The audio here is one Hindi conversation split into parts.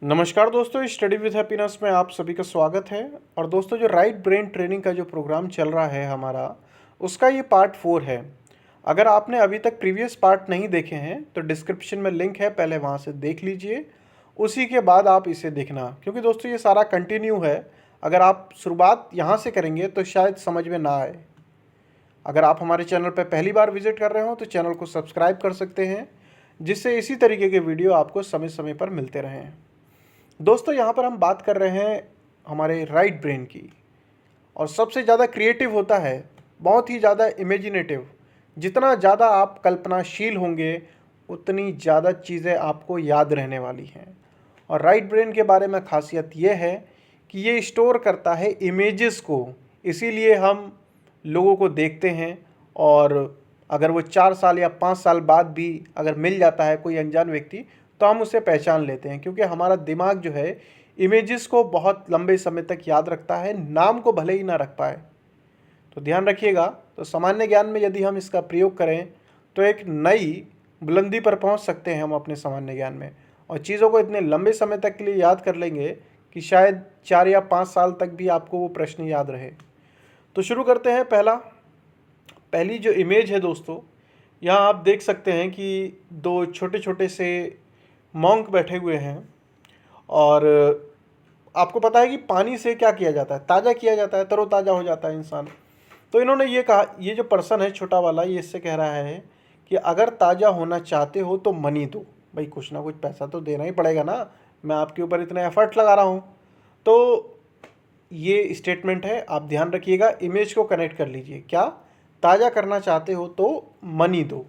नमस्कार दोस्तों, स्टडी विद हैप्पीनेस में आप सभी का स्वागत है। और दोस्तों, जो राइट ब्रेन ट्रेनिंग का जो प्रोग्राम चल रहा है हमारा, उसका ये पार्ट 4 है। अगर आपने अभी तक प्रीवियस पार्ट नहीं देखे हैं तो डिस्क्रिप्शन में लिंक है, पहले वहाँ से देख लीजिए, उसी के बाद आप इसे देखना, क्योंकि दोस्तों ये सारा कंटिन्यू है। अगर आप शुरुआत यहाँ से करेंगे तो शायद समझ में ना आए। अगर आप हमारे चैनल पर पहली बार विजिट कर रहे हो तो चैनल को सब्सक्राइब कर सकते हैं, जिससे इसी तरीके के वीडियो आपको समय समय पर मिलते रहें। दोस्तों, यहाँ पर हम बात कर रहे हैं हमारे राइट ब्रेन की, और सबसे ज़्यादा क्रिएटिव होता है, बहुत ही ज़्यादा इमेजिनेटिव। जितना ज़्यादा आप कल्पनाशील होंगे उतनी ज़्यादा चीज़ें आपको याद रहने वाली हैं। और राइट ब्रेन के बारे में खासियत ये है कि ये स्टोर करता है इमेजेस को, इसीलिए हम लोगों को देखते हैं। और अगर वो 4 साल या 5 साल बाद भी अगर मिल जाता है कोई अनजान व्यक्ति, तो हम उसे पहचान लेते हैं, क्योंकि हमारा दिमाग जो है इमेजेस को बहुत लंबे समय तक याद रखता है, नाम को भले ही ना रख पाए। तो ध्यान रखिएगा। तो सामान्य ज्ञान में यदि हम इसका प्रयोग करें तो एक नई बुलंदी पर पहुंच सकते हैं हम अपने सामान्य ज्ञान में, और चीज़ों को इतने लंबे समय तक के लिए याद कर लेंगे कि शायद 4 या 5 साल तक भी आपको वो प्रश्न याद रहे। तो शुरू करते हैं। पहली जो इमेज है दोस्तों, यहाँ आप देख सकते हैं कि 2 छोटे छोटे से मॉन्क बैठे हुए हैं। और आपको पता है कि पानी से क्या किया जाता है, ताज़ा किया जाता है, तरोताज़ा हो जाता है इंसान। तो इन्होंने ये कहा, ये जो पर्सन है छोटा वाला, ये इससे कह रहा है कि अगर ताज़ा होना चाहते हो तो मनी दो। भाई कुछ ना कुछ पैसा तो देना ही पड़ेगा ना, मैं आपके ऊपर इतना एफर्ट लगा रहा हूँ। तो ये स्टेटमेंट है, आप ध्यान रखिएगा, इमेज को कनेक्ट कर लीजिए। क्या ताज़ा करना चाहते हो तो मनी दो।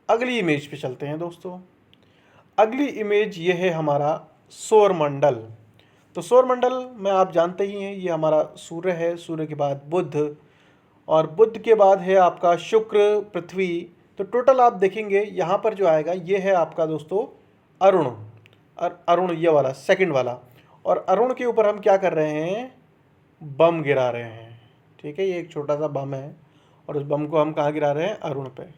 अगली इमेज पे चलते हैं दोस्तों। अगली इमेज ये है हमारा सौरमंडल। तो सौरमंडल में आप जानते ही हैं, ये हमारा सूर्य है, सूर्य के बाद बुध, और बुध के बाद है आपका शुक्र, पृथ्वी। तो टोटल आप देखेंगे यहाँ पर जो आएगा ये है आपका दोस्तों अरुण। अरुण ये वाला सेकंड वाला। और अरुण के ऊपर हम क्या कर रहे हैं, बम गिरा रहे हैं। ठीक है, ये एक छोटा सा बम है, और उस बम को हम कहाँ गिरा रहे हैं, अरुण पे।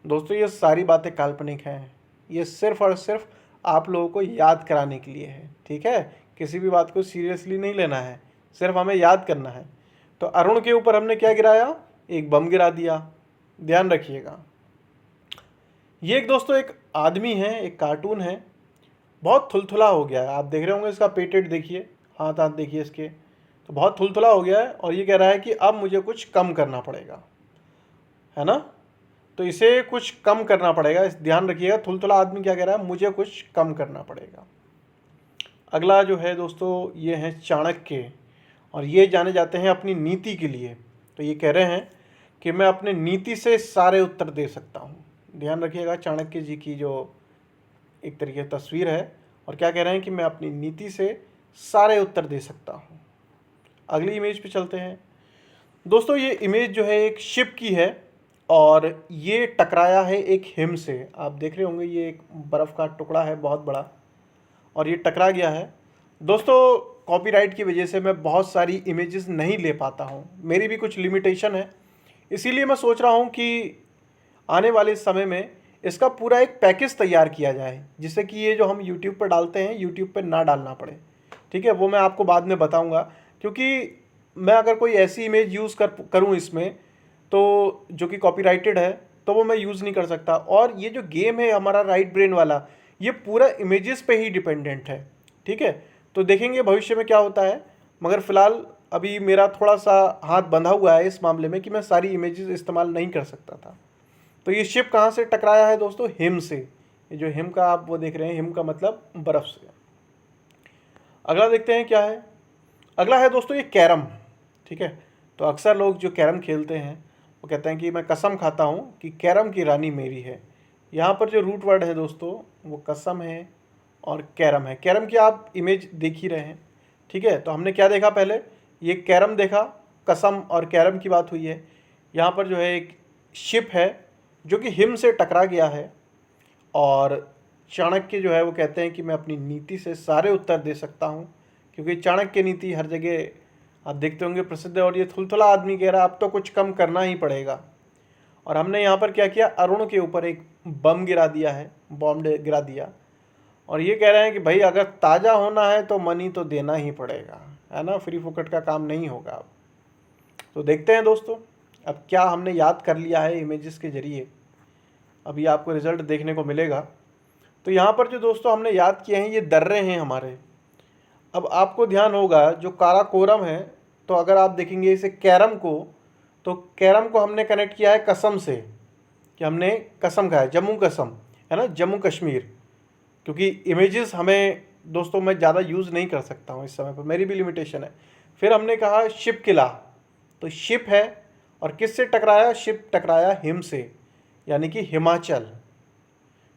दोस्तों, ये सारी बातें काल्पनिक हैं, ये सिर्फ और सिर्फ आप लोगों को याद कराने के लिए है। ठीक है, किसी भी बात को सीरियसली नहीं लेना है, सिर्फ हमें याद करना है। तो अरुण के ऊपर हमने क्या गिराया, एक बम गिरा दिया। ध्यान रखिएगा। ये एक दोस्तों एक आदमी है, एक कार्टून है, बहुत थुलथुला हो गया है। आप देख रहे होंगे इसका पेटेड देखिए, हाथ हाथ देखिए इसके, तो बहुत थुलथुला हो गया है। और ये कह रहा है कि अब मुझे कुछ कम करना पड़ेगा, है ना। तो इसे कुछ कम करना पड़ेगा, इस ध्यान रखिएगा। थुलथुला आदमी क्या कह रहा है, मुझे कुछ कम करना पड़ेगा। अगला जो है दोस्तों, ये है चाणक्य, और ये जाने जाते हैं अपनी नीति के लिए। तो ये कह रहे हैं कि मैं अपने नीति से सारे उत्तर दे सकता हूँ। ध्यान रखिएगा, चाणक्य जी की जो एक तरीके की तस्वीर है, और क्या कह रहे हैं कि मैं अपनी नीति से सारे उत्तर दे सकता हूँ। अगली इमेज पे चलते हैं दोस्तों। ये इमेज जो है एक शिप की है, और ये टकराया है एक हिम से। आप देख रहे होंगे ये एक बर्फ़ का टुकड़ा है बहुत बड़ा, और ये टकरा गया है। दोस्तों, कॉपीराइट की वजह से मैं बहुत सारी इमेजेस नहीं ले पाता हूँ, मेरी भी कुछ लिमिटेशन है। इसीलिए मैं सोच रहा हूँ कि आने वाले समय में इसका पूरा एक पैकेज तैयार किया जाए, जिससे कि ये जो हम यूट्यूब पर डालते हैं, यूट्यूब पर ना डालना पड़े। ठीक है, वो मैं आपको बाद में बताऊँगा, क्योंकि मैं अगर कोई ऐसी इमेज यूज़ करूँ इसमें, तो जो कि कॉपीराइटेड है, तो वो मैं यूज़ नहीं कर सकता। और ये जो गेम है हमारा राइट ब्रेन वाला, ये पूरा इमेजेस पे ही डिपेंडेंट है। ठीक है, तो देखेंगे भविष्य में क्या होता है। मगर फ़िलहाल अभी मेरा थोड़ा सा हाथ बंधा हुआ है इस मामले में कि मैं सारी इमेजेस इस्तेमाल नहीं कर सकता था। तो ये शिप कहाँ से टकराया है दोस्तों, हिम से। ये जो हिम का आप वो देख रहे हैं, हिम का मतलब बर्फ़ से। अगला देखते हैं क्या है। अगला है दोस्तों ये कैरम। ठीक है, तो अक्सर लोग जो कैरम खेलते हैं वो कहते हैं कि मैं कसम खाता हूँ कि कैरम की रानी मेरी है। यहाँ पर जो रूट वर्ड है दोस्तों, वो कसम है और कैरम है। कैरम की आप इमेज देख ही रहे हैं। ठीक है, तो हमने क्या देखा पहले, ये कैरम देखा, कसम और कैरम की बात हुई है। यहाँ पर जो है एक शिप है जो कि हिम से टकरा गया है, और चाणक्य जो है वो कहते हैं कि मैं अपनी नीति से सारे उत्तर दे सकता हूँ, क्योंकि चाणक्य नीति हर जगह आप देखते होंगे प्रसिद्ध है। और ये थुलथुला आदमी कह रहा है अब तो कुछ कम करना ही पड़ेगा। और हमने यहाँ पर क्या किया, अरुण के ऊपर एक बम गिरा दिया है, बॉम्ब गिरा दिया। और ये कह रहे हैं कि भाई अगर ताज़ा होना है तो मनी तो देना ही पड़ेगा, है ना, फ्री फुकट का काम नहीं होगा अब। तो देखते हैं दोस्तों अब क्या हमने याद कर लिया है इमेजेस के ज़रिए, अभी आपको रिज़ल्ट देखने को मिलेगा। तो यहाँ पर जो दोस्तों हमने याद किए हैं ये दर्रे हैं हमारे। अब आपको ध्यान होगा जो काराकोरम है, तो अगर आप देखेंगे इसे कैरम को, तो कैरम को हमने कनेक्ट किया है कसम से, कि हमने कसम खाया, जम्मू कसम, है ना, जम्मू कश्मीर। क्योंकि इमेजेस हमें दोस्तों मैं ज़्यादा यूज़ नहीं कर सकता हूँ इस समय पर, मेरी भी लिमिटेशन है। फिर हमने कहा शिप किला, तो शिप है और किससे टकराया, शिप टकराया हिम से, यानी कि हिमाचल।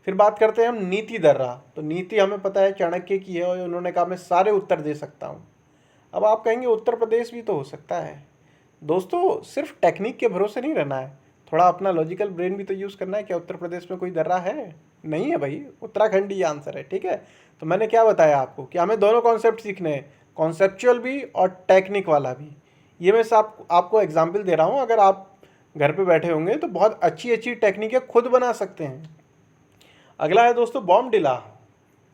फिर बात करते हैं हम नीति दर्रा, तो नीति हमें पता है चाणक्य की है और उन्होंने कहा मैं सारे उत्तर दे सकता हूँ। अब आप कहेंगे उत्तर प्रदेश भी तो हो सकता है। दोस्तों सिर्फ टेक्निक के भरोसे नहीं रहना है, थोड़ा अपना लॉजिकल ब्रेन भी तो यूज़ करना है। क्या उत्तर प्रदेश में कोई दर्रा है? नहीं है भाई, उत्तराखंड ही आंसर है, ठीक है। तो मैंने क्या बताया आपको कि हमें दोनों कॉन्सेप्ट सीखने हैं, कॉन्सेप्चुअल भी और टेक्निक वाला भी। ये मैं आपको एग्जाम्पल दे रहा हूँ, अगर आप घर पे बैठे होंगे तो बहुत अच्छी अच्छी टेक्निकें खुद बना सकते हैं। अगला है दोस्तों बॉम्ब डिला,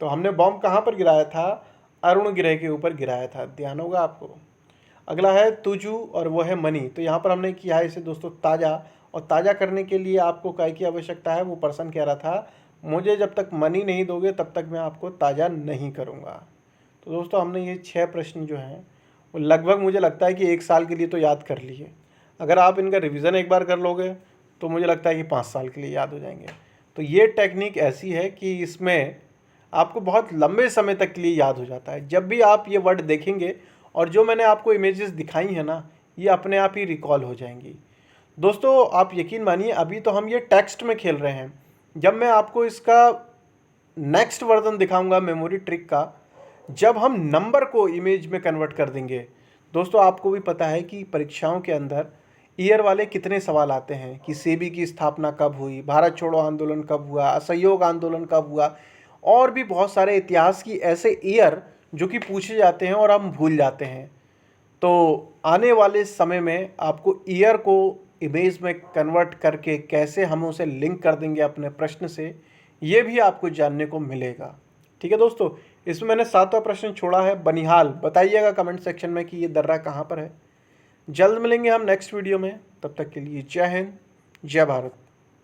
तो हमने बॉम्ब कहाँ पर गिराया था, अरुण ग्रह के ऊपर गिराया था, ध्यान होगा आपको। अगला है तुजू और वो है मनी, तो यहाँ पर हमने किया है इसे दोस्तों ताज़ा, और ताज़ा करने के लिए आपको काय की आवश्यकता है, वो पर्सन कह रहा था मुझे जब तक मनी नहीं दोगे तब तक मैं आपको ताज़ा नहीं करूँगा। तो दोस्तों हमने ये 6 प्रश्न जो हैं वो लगभग मुझे लगता है कि 1 साल के लिए तो याद कर लिए। अगर आप इनका रिवीजन एक बार कर लोगे तो मुझे लगता है कि 5 साल के लिए याद हो जाएंगे। तो ये टेक्निक ऐसी है कि इसमें आपको बहुत लंबे समय तक के लिए याद हो जाता है। जब भी आप ये वर्ड देखेंगे और जो मैंने आपको इमेजेस दिखाई हैं ना, ये अपने आप ही रिकॉल हो जाएंगी। दोस्तों आप यकीन मानिए अभी तो हम ये टेक्स्ट में खेल रहे हैं, जब मैं आपको इसका नेक्स्ट वर्जन दिखाऊंगा मेमोरी ट्रिक का, जब हम नंबर को इमेज में कन्वर्ट कर देंगे। दोस्तों आपको भी पता है कि परीक्षाओं के अंदर ईयर वाले कितने सवाल आते हैं कि सेबी की स्थापना कब हुई, भारत छोड़ो आंदोलन कब हुआ, असहयोग आंदोलन कब हुआ, और भी बहुत सारे इतिहास की ऐसे ईयर जो कि पूछे जाते हैं और हम भूल जाते हैं। तो आने वाले समय में आपको ईयर को इमेज में कन्वर्ट करके कैसे हम उसे लिंक कर देंगे अपने प्रश्न से, ये भी आपको जानने को मिलेगा। ठीक है दोस्तों, इसमें मैंने 7वां प्रश्न छोड़ा है बनिहाल। बताइएगा कमेंट सेक्शन में कि ये दर्रा कहाँ पर है। जल्द मिलेंगे हम नेक्स्ट वीडियो में, तब तक के लिए जय हिंद, जय भारत।